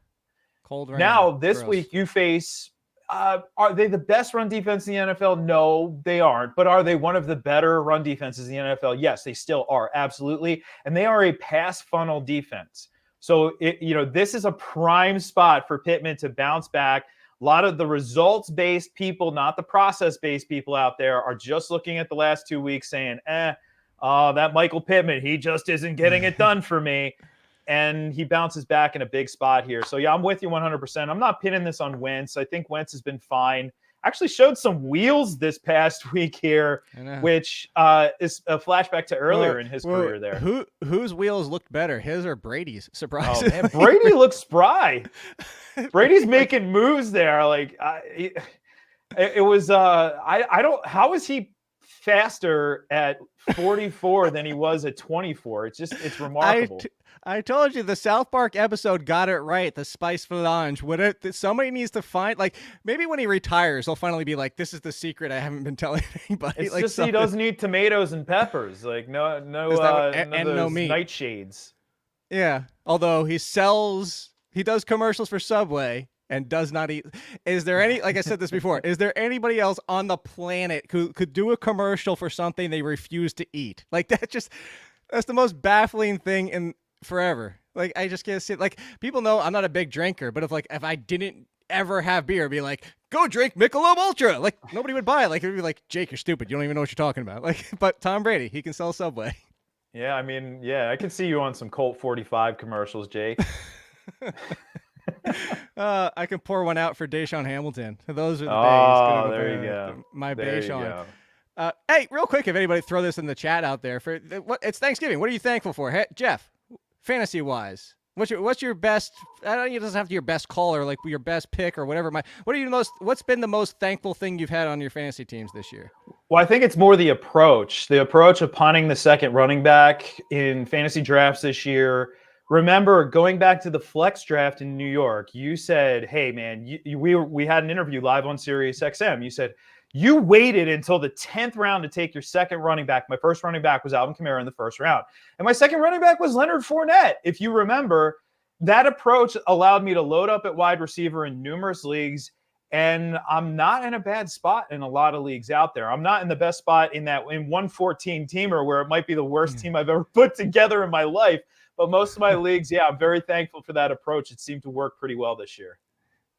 Cold rain. Now, this week, you face, are they the best run defense in the NFL? No, they aren't. But are they one of the better run defenses in the NFL? Yes, they still are, absolutely. And they are a pass funnel defense. So, this is a prime spot for Pittman to bounce back. A lot of the results-based people, not the process-based people out there, are just looking at the last 2 weeks saying, that Michael Pittman, he just isn't getting it done for me. And he bounces back in a big spot here. So, yeah, I'm with you 100%. I'm not pinning this on Wentz. I think Wentz has been fine. Actually showed some wheels this past week here, which is a flashback to earlier in his career there. Whose wheels looked better, his or Brady's? Surprise! Oh, man, Brady looks spry. Brady's making moves there. Like it was. I don't. How is he faster at 44 than he was at 24? It's remarkable. I told you the South Park episode got it right. The spice melange. Somebody needs to find, maybe when he retires, he'll finally be like, "This is the secret I haven't been telling anybody." It's just he doesn't eat tomatoes and peppers. None of those meat. nightshades. Yeah, although he sells He does commercials for Subway and does not eat. Is there any, like I said this before, is there anybody else on the planet who could do a commercial for something they refuse to eat? Like that's the most baffling thing in forever. Like I just can't see it. Like people know I'm not a big drinker, but if I didn't ever have beer, it'd be like, go drink Michelob Ultra. Like nobody would buy it. Like it'd be like, Jake, you're stupid. You don't even know what you're talking about. Like, but Tom Brady, he can sell Subway. Yeah, I mean, I can see you on some Colt 45 commercials, Jake. I can pour one out for Deshaun Hamilton. Those are the days. Oh, there you go. My Deshaun. Hey, real quick, if anybody throw this in the chat out there it's Thanksgiving. What are you thankful for, hey, Jeff? Fantasy wise, what's your best? I don't. It doesn't have to be your best call or like your best pick or whatever. What's been the most thankful thing you've had on your fantasy teams this year? Well, I think it's more the approach of punting the second running back in fantasy drafts this year. Remember, going back to the flex draft in New York, you said, hey, man, we had an interview live on Sirius XM. You said, you waited until the 10th round to take your second running back. My first running back was Alvin Kamara in the first round. And my second running back was Leonard Fournette. If you remember, that approach allowed me to load up at wide receiver in numerous leagues. And I'm not in a bad spot in a lot of leagues out there. I'm not in the best spot in 114 teamer where it might be the worst team I've ever put together in my life. But most of my leagues, I'm very thankful for that approach. It seemed to work pretty well this year.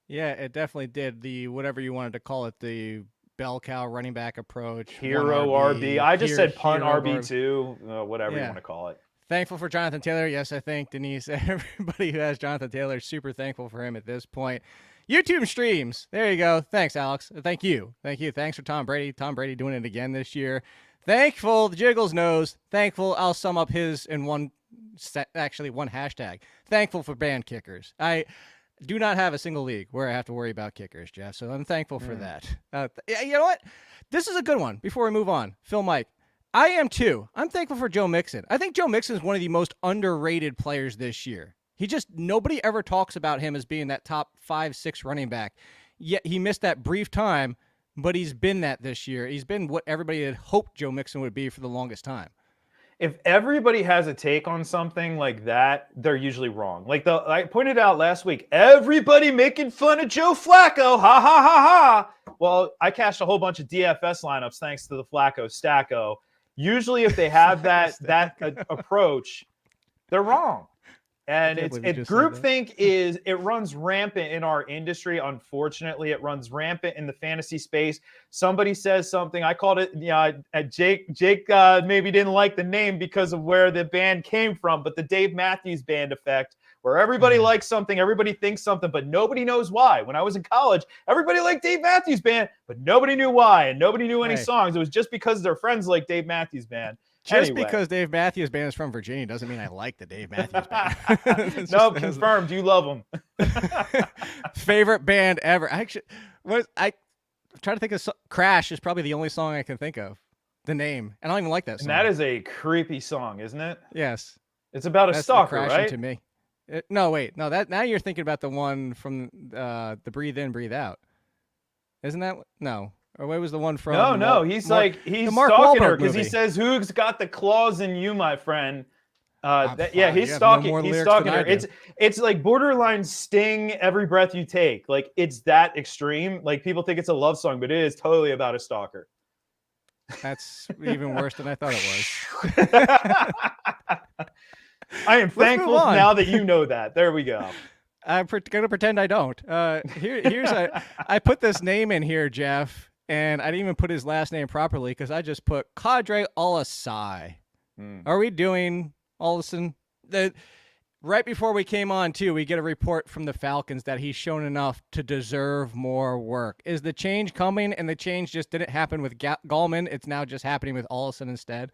Yeah, it definitely did. The whatever you wanted to call it, the bell cow running back approach. Hero RB. I just said punt RB2, whatever you want to call it. Thankful for Jonathan Taylor. Yes, I think Denise, everybody who has Jonathan Taylor, super thankful for him at this point. YouTube streams. There you go. Thanks, Alex. Thank you. Thanks for Tom Brady. Tom Brady doing it again this year. Thankful. The Jiggles knows. Thankful. I'll sum up his in one hashtag. Thankful for banned kickers. I do not have a single league where I have to worry about kickers, Jeff. So I'm thankful for that. You know what? This is a good one. Before we move on, Phil Mike. I am too. I'm thankful for Joe Mixon. I think Joe Mixon is one of the most underrated players this year. Nobody ever talks about him as being that top 5-6 running back. Yet he missed that brief time, but he's been that this year. He's been what everybody had hoped Joe Mixon would be for the longest time. If everybody has a take on something like that, they're usually wrong. Like I pointed out last week, everybody making fun of Joe Flacco. Ha, ha, ha, ha. Well, I cashed a whole bunch of DFS lineups thanks to the Flacco Stacko. Usually if they have that approach, they're wrong. And groupthink it runs rampant in our industry. Unfortunately, it runs rampant in the fantasy space. Somebody says something. I called it, Jake maybe didn't like the name because of where the band came from, but the Dave Matthews Band effect, where everybody likes something, everybody thinks something, but nobody knows why. When I was in college, everybody liked Dave Matthews Band, but nobody knew why, and nobody knew any songs. It was just because their friends liked Dave Matthews Band. Because Dave Matthews Band is from Virginia doesn't mean I like the Dave Matthews Band. No, confirmed. You love them. Favorite band ever. I'm trying to think of Crash is probably the only song I can think of. The name. I don't even like that song. And that is a creepy song, isn't it? Yes. It's about a stalker, right? To me. No, now you're thinking about the one from the Breathe In, Breathe Out. Isn't that? No. Or what was the one from? No. He's stalking her because he says, "Who's got the claws in you, my friend?" He's stalking. He's stalking her. It's like borderline Sting. Every breath you take. Like it's that extreme. Like people think it's a love song, but it is totally about a stalker. That's even worse than I thought it was. I am thankful now that you know that. There we go. I'm going to pretend I don't. I put this name in here, Jeff. And I didn't even put his last name properly because I just put Qadre Olasai. Are we doing Olsen? Right before we came on, too, we get a report from the Falcons that he's shown enough to deserve more work. Is the change coming, and the change just didn't happen with Gallman? It's now just happening with Olsen instead?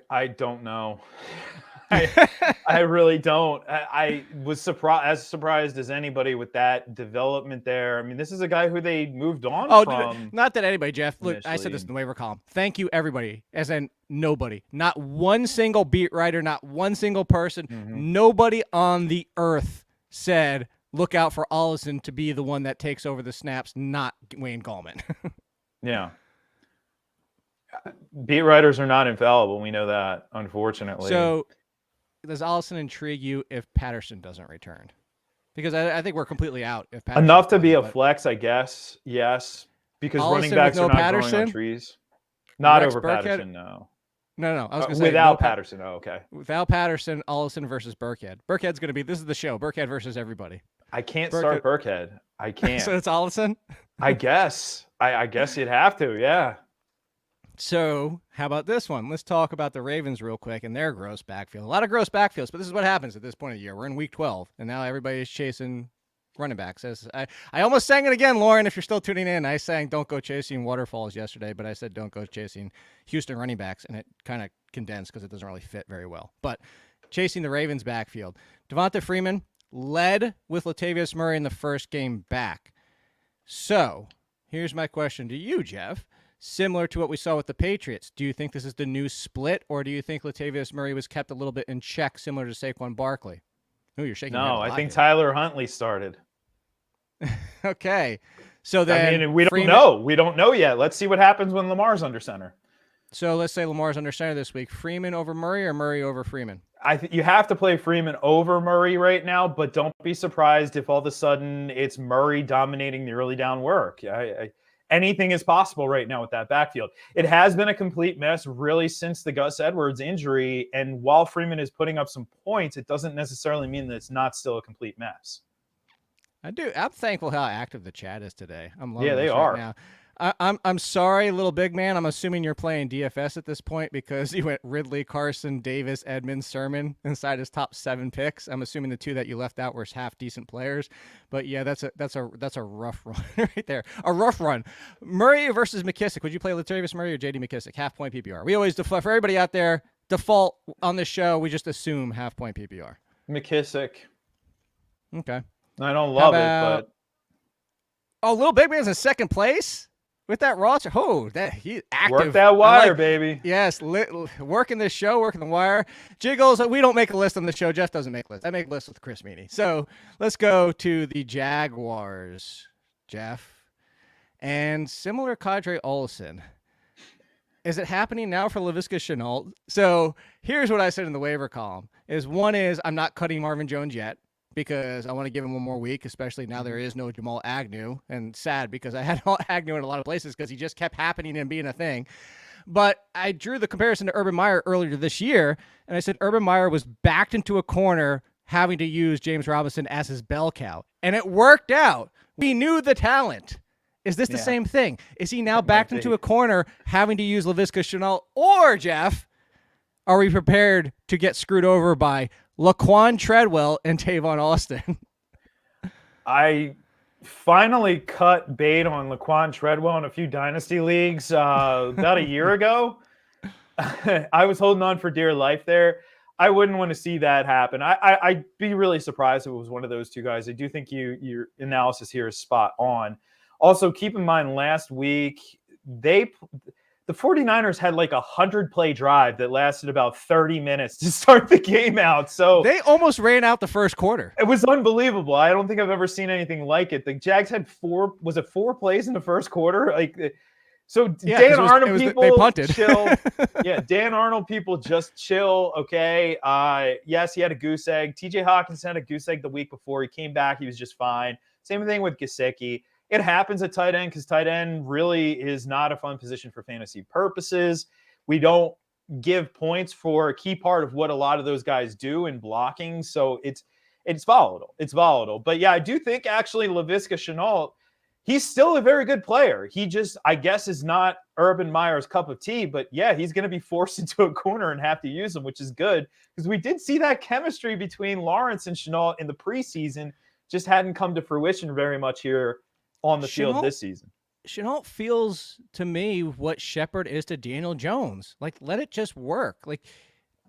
I don't know. I really don't. I was surprised as anybody with that development there. I mean, this is a guy who they moved on from. Not that anybody, Jeff. Look, I said this in the waiver column. Thank you, everybody, as in nobody. Not one single beat writer, not one single person. Nobody on the earth said, look out for Ollison to be the one that takes over the snaps, not Wayne Gallman. Yeah. Beat writers are not infallible. We know that, unfortunately. So does Allison intrigue you if Patterson doesn't return? Because I think we're completely out if Patterson Enough to be a flex, I guess. Yes, because Allison running backs with no are not Patterson? growing on trees. Not Rex over Burkhead? Patterson, no. No. I was going to say without Patterson. Oh, okay. Without Patterson, Allison versus Burkhead. Burkhead's going to be. This is the show. Burkhead versus everybody. I can't start Burkhead. I can't. So it's Allison. I guess. I guess you'd have to. Yeah. So how about this one? Let's talk about the Ravens real quick and their gross backfield. A lot of gross backfields, but this is what happens at this point of the year. We're in week 12, and now everybody's chasing running backs. I almost sang it again, Lauren, if you're still tuning in. I sang don't go chasing waterfalls yesterday, but I said don't go chasing Houston running backs, and it kind of condensed because it doesn't really fit very well. But chasing the Ravens backfield. Devonta Freeman led with Latavius Murray in the first game back. So here's my question to you, Jeff. Similar to what we saw with the Patriots, do you think this is the new split, or do you think Latavius Murray was kept a little bit in check, similar to Saquon Barkley? Ooh, you're shaking your head a No, lot I think here. Tyler Huntley started. Okay. So then we don't know. We don't know yet. Let's see what happens when Lamar's under center. So let's say Lamar's under center this week. Freeman over Murray or Murray over Freeman? I think you have to play Freeman over Murray right now, but don't be surprised if all of a sudden it's Murray dominating the early down work. Anything is possible right now with that backfield. It has been a complete mess really since the Gus Edwards injury. And while Freeman is putting up some points, it doesn't necessarily mean that it's not still a complete mess. I'm thankful how active the chat is today. I'm loving Yeah, they this are. right now. I'm sorry, little big man. I'm assuming you're playing DFS at this point because you went Ridley, Carson, Davis, Edmonds, Sermon inside his top 7 picks. I'm assuming the 2 that you left out were half decent players. But yeah, that's a rough run right there. A rough run. Murray versus McKissick. Would you play Latavius Murray or JD McKissick? Half point PPR. We always default for everybody out there. Default on this show. We just assume half point PPR. McKissick. Okay. I don't love it, but little big man's in second place. With that roster, he's active. work that wire, baby. Yes, working this show, working the wire. Jiggles, we don't make a list on the show. Jeff doesn't make lists. I make lists with Chris Meany. So let's go to the Jaguars, Jeff. And similar cadre Olsen. Is it happening now for Laviska Shenault? So here's what I said in the waiver column. One is I'm not cutting Marvin Jones yet, because I want to give him one more week, especially now there is no Jamal Agnew. And sad because I had Agnew in a lot of places because he just kept happening and being a thing. But I drew the comparison to Urban Meyer earlier this year, and I said Urban Meyer was backed into a corner having to use James Robinson as his bell cow. And it worked out. We knew the talent. Is this the same thing? Is he now backed into a corner having to use Laviska Shenault? Or, Jeff, are we prepared to get screwed over by Laquan, Treadwell, and Tavon Austin? I finally cut bait on Laquan Treadwell in a few dynasty leagues about a year ago. I was holding on for dear life there. I wouldn't want to see that happen. I'd be really surprised if it was one of those two guys. I do think your analysis here is spot on. Also, keep in mind, last week, the 49ers had like 100-play drive that lasted about 30 minutes to start the game out. So they almost ran out the first quarter. It was unbelievable. I don't think I've ever seen anything like it. The Jags had 4 plays in the first quarter? Dan Arnold people they punted. Chill. Yeah, Dan Arnold people just chill, okay? Yes, he had a goose egg. TJ Hawkins had a goose egg the week before. He came back. He was just fine. Same thing with Gesicki. It happens at tight end because tight end really is not a fun position for fantasy purposes. We don't give points for a key part of what a lot of those guys do in blocking. So it's volatile. It's volatile. But yeah, I do think actually Laviska Shenault, he's still a very good player. He just, I guess, is not Urban Meyer's cup of tea. But yeah, he's going to be forced into a corner and have to use him, which is good because we did see that chemistry between Lawrence and Shenault in the preseason. Just hadn't come to fruition very much here on the field this season. Shenault feels to me what Shepard is to Daniel Jones. Like, let it just work. Like,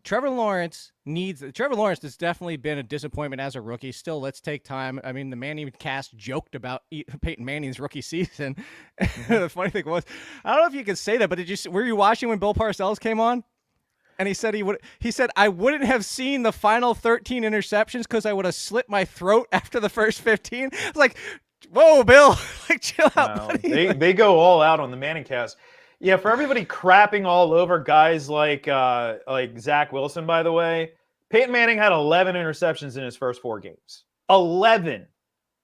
Trevor Lawrence has definitely been a disappointment as a rookie. Still, let's take time. I mean, the Manning cast joked about Peyton Manning's rookie season. The funny thing was, I don't know if you could say that, but were you watching when Bill Parcells came on? And he said I wouldn't have seen the final 13 interceptions because I would have slit my throat after the first 15. It's like, whoa, Bill, like chill out, buddy. They go all out on the Manning cast. Yeah, for everybody crapping all over guys like Zach Wilson, by the way, Peyton Manning had 11 interceptions in his first 4 games. 11.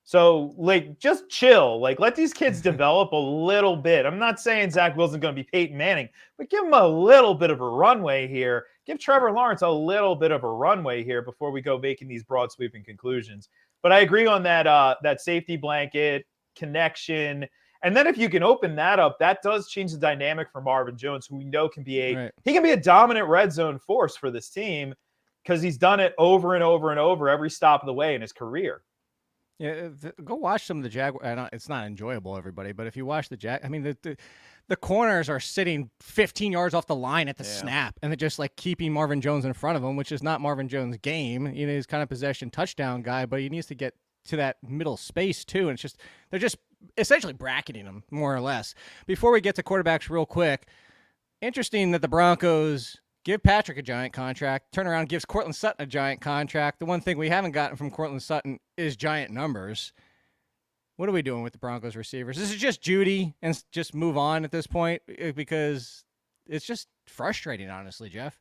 So, like, just chill. Like, let these kids develop a little bit. I'm not saying Zach Wilson's going to be Peyton Manning, but give him a little bit of a runway here. Give Trevor Lawrence a little bit of a runway here before we go making these broad sweeping conclusions. But I agree on that safety blanket connection. And then if you can open that up, that does change the dynamic for Marvin Jones, who we know can be he can be a dominant red zone force for this team because he's done it over and over and over every stop of the way in his career. Yeah, go watch some of the Jaguars. It's not enjoyable, everybody, but if you watch the the corners are sitting 15 yards off the line at the snap, and they're just like keeping Marvin Jones in front of them, which is not Marvin Jones' game. You know, he's kind of possession touchdown guy, but he needs to get to that middle space too. And they're just essentially bracketing him more or less. Before we get to quarterbacks real quick, interesting that the Broncos give Patrick a giant contract, turn around, gives Cortland Sutton a giant contract. The one thing we haven't gotten from Cortland Sutton is giant numbers. What are we doing with the Broncos receivers? This is just Judy and just move on at this point because it's just frustrating, honestly, Jeff.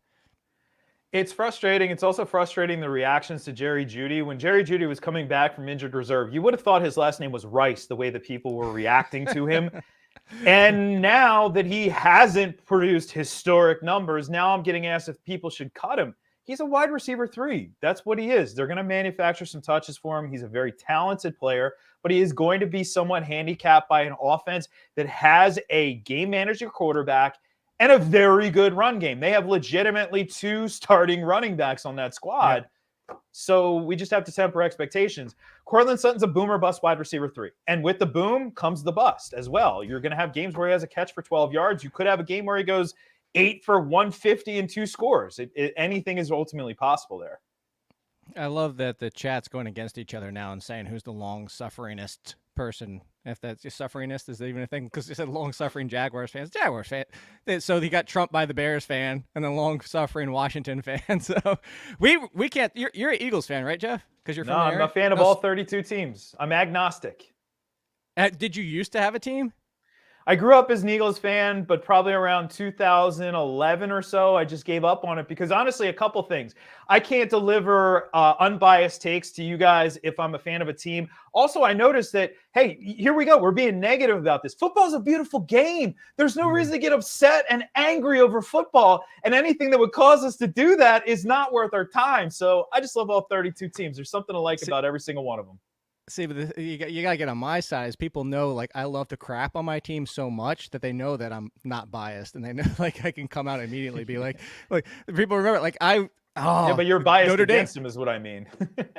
It's frustrating. It's also frustrating the reactions to Jerry Judy. When Jerry Judy was coming back from injured reserve, you would have thought his last name was Rice, the way that people were reacting to him. And now that he hasn't produced historic numbers, now I'm getting asked if people should cut him. He's a wide receiver 3. That's what he is. They're going to manufacture some touches for him. He's a very talented player, but he is going to be somewhat handicapped by an offense that has a game manager quarterback and a very good run game. They have legitimately 2 starting running backs on that squad. Yeah. So we just have to temper expectations. Cortland Sutton's a boom or bust wide receiver 3. And with the boom comes the bust as well. You're going to have games where he has a catch for 12 yards. You could have a game where he goes 8 for 150 and 2 scores. Anything is ultimately possible there. I love that the chat's going against each other now and saying who's the long-sufferingest person. If that's your sufferingest, is that even a thing? Because you said long-suffering Jaguars fan. So he got trumped by the Bears fan and then long-suffering Washington fan. So we can't. You're an Eagles fan, right, Jeff? Because you're from the area? I'm a fan of all 32 teams. I'm agnostic. Did you used to have a team? I grew up as an Eagles fan, but probably around 2011 or so, I just gave up on it because honestly, a couple things. I can't deliver unbiased takes to you guys if I'm a fan of a team. Also, I noticed that, hey, here we go. We're being negative about this. Football's a beautiful game. There's no reason to get upset and angry over football, and anything that would cause us to do that is not worth our time. So I just love all 32 teams. There's something to like about every single one of them. See, but you got to get on my side. Is people know, like, I love to crap on my team so much that they know that I'm not biased, and they know, like, I can come out immediately, be like people remember, like, yeah, but you're biased against him, is what I mean.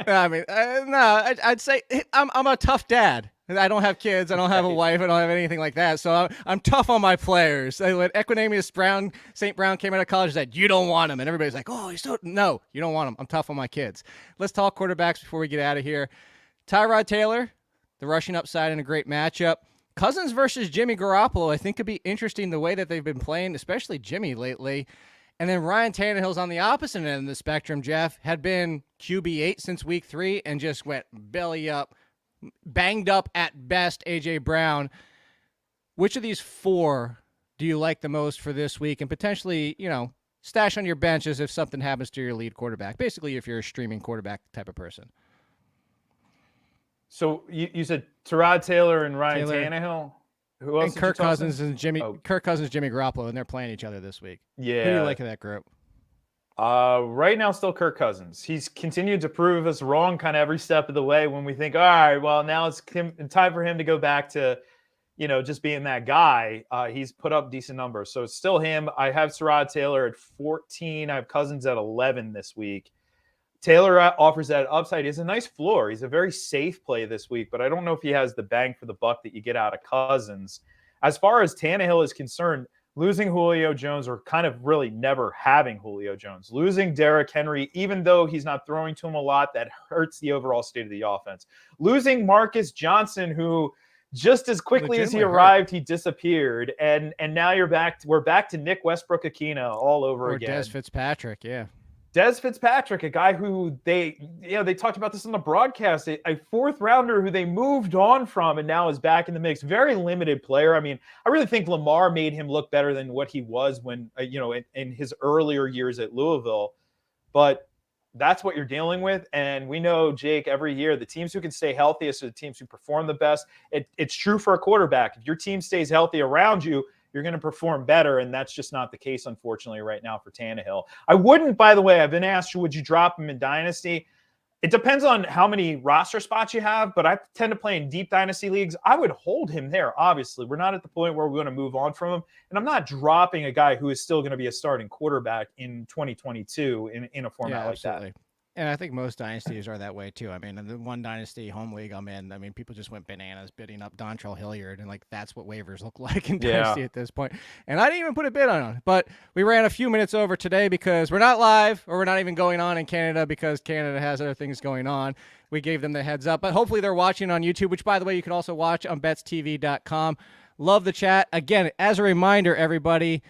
I mean, no, I'd say I'm a tough dad. I don't have kids. I don't have a wife. I don't have anything like that. So I'm tough on my players. When Equinemius St. Brown came out of college and said, you don't want him. And everybody's like, oh, no, you don't want him. I'm tough on my kids. Let's talk quarterbacks before we get out of here. Tyrod Taylor, the rushing upside in a great matchup. Cousins versus Jimmy Garoppolo, I think could be interesting the way that they've been playing, especially Jimmy lately. And then Ryan Tannehill's on the opposite end of the spectrum, Jeff, had been QB8 since week 3 and just went belly up, banged up at best, A.J. Brown. Which of these 4 do you like the most for this week and potentially, stash on your benches if something happens to your lead quarterback? Basically, if you're a streaming quarterback type of person. So you said Tyrod Taylor and Ryan Tannehill? Who else? And Kirk Cousins and Jimmy Garoppolo, and they're playing each other this week. Yeah. Who do you like in that group? Right now, still Kirk Cousins. He's continued to prove us wrong kind of every step of the way when we think, all right, well, now it's time for him to go back to, just being that guy. He's put up decent numbers. So it's still him. I have Tyrod Taylor at 14. I have Cousins at 11 this week. Taylor offers that upside. He has a nice floor. He's a very safe play this week, but I don't know if he has the bang for the buck that you get out of Cousins. As far as Tannehill is concerned, losing Julio Jones, or kind of really never having Julio Jones, losing Derrick Henry, even though he's not throwing to him a lot, that hurts the overall state of the offense. Losing Marcus Johnson, who just as quickly as he arrived, he disappeared. And now we're back to Nick Westbrook-Akina all over again. Or Dez Fitzpatrick, yeah. Dez Fitzpatrick, a guy who they talked about this on the broadcast, a 4th rounder who they moved on from and now is back in the mix. Very limited player. I mean, I really think Lamar made him look better than what he was when, in his earlier years at Louisville. But that's what you're dealing with. And we know, Jake, every year, the teams who can stay healthiest are the teams who perform the best. It's true for a quarterback. If your team stays healthy around you, you're going to perform better, and that's just not the case, unfortunately, right now for Tannehill. I wouldn't, by the way, I've been asked, would you drop him in Dynasty? It depends on how many roster spots you have, but I tend to play in deep Dynasty leagues. I would hold him there, obviously. We're not at the point where we're going to move on from him, and I'm not dropping a guy who is still going to be a starting quarterback in 2022 in a format like that. And I think most dynasties are that way too. I mean, in the one dynasty home league I'm in, I mean, people just went bananas bidding up Dontrell Hilliard, and like that's what waivers look like in dynasty at this point. And I didn't even put a bid on it, but we ran a few minutes over today because we're not live, or we're not even going on in Canada because Canada has other things going on. We gave them the heads up, but hopefully they're watching on YouTube, which, by the way, you can also watch on BetsTV.com. Love the chat. Again, as a reminder, everybody,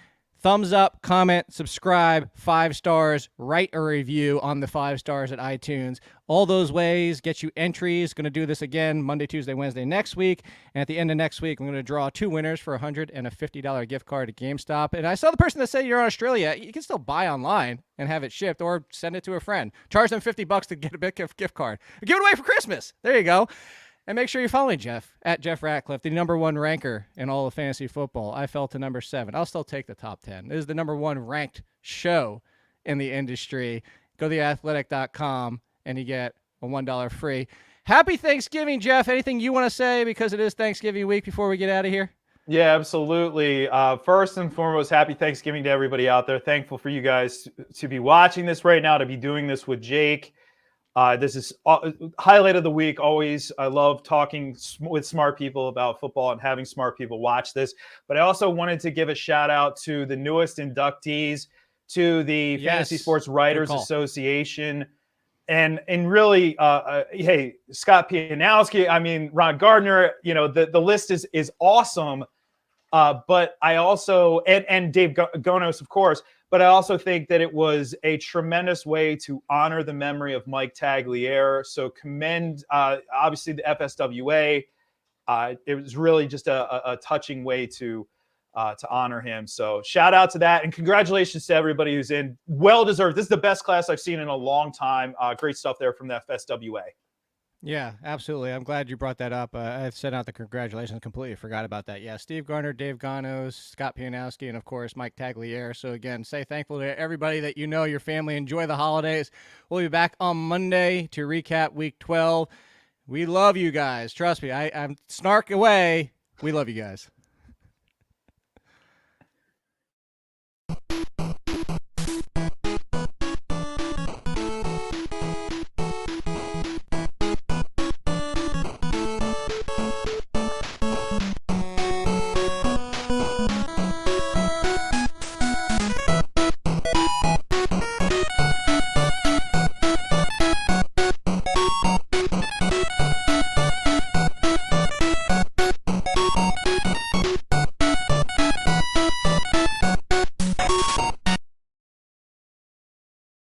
thumbs up, comment, subscribe, 5 stars, write a review on the 5 stars at iTunes. All those ways get you entries. Going to do this again Monday, Tuesday, Wednesday next week. And at the end of next week, I'm going to draw 2 winners for $100 and a $50 gift card to GameStop. And I saw the person that said you're in Australia. You can still buy online and have it shipped, or send it to a friend. Charge them $50 to get a big gift card. Give it away for Christmas. There you go. And make sure you're following Jeff at Jeff Ratcliffe, the #1 ranker in all of fantasy football. I fell to number 7. I'll still take the top 10. This is the #1 ranked show in the industry. Go to theathletic.com and you get a $1 free. Happy Thanksgiving, Jeff. Anything you want to say because it is Thanksgiving week before we get out of here? Yeah, absolutely. First and foremost, happy Thanksgiving to everybody out there. Thankful for you guys to be watching this right now, to be doing this with Jake. This is highlight of the week. Always, I love talking with smart people about football and having smart people watch this. But I also wanted to give a shout out to the newest inductees to the Fantasy Sports Writers Association, and really, hey, Scott Pianowski. I mean, Ron Gardner. You know, the list is awesome. But I also and Dave Gonos, of course. But I also think that it was a tremendous way to honor the memory of Mike Tagliere. So commend, obviously, the FSWA. It was really just a touching way to honor him. So shout out to that. And congratulations to everybody who's in. Well-deserved. This is the best class I've seen in a long time. Great stuff there from the FSWA. Yeah, absolutely. I'm glad you brought that up. I sent out the congratulations. Completely forgot about that. Yeah, Steve Garner, Dave Ganos, Scott Pianowski, and, of course, Mike Tagliere. So, again, say thankful to everybody that you know, your family. Enjoy the holidays. We'll be back on Monday to recap Week 12. We love you guys. Trust me. I'm snark away. We love you guys.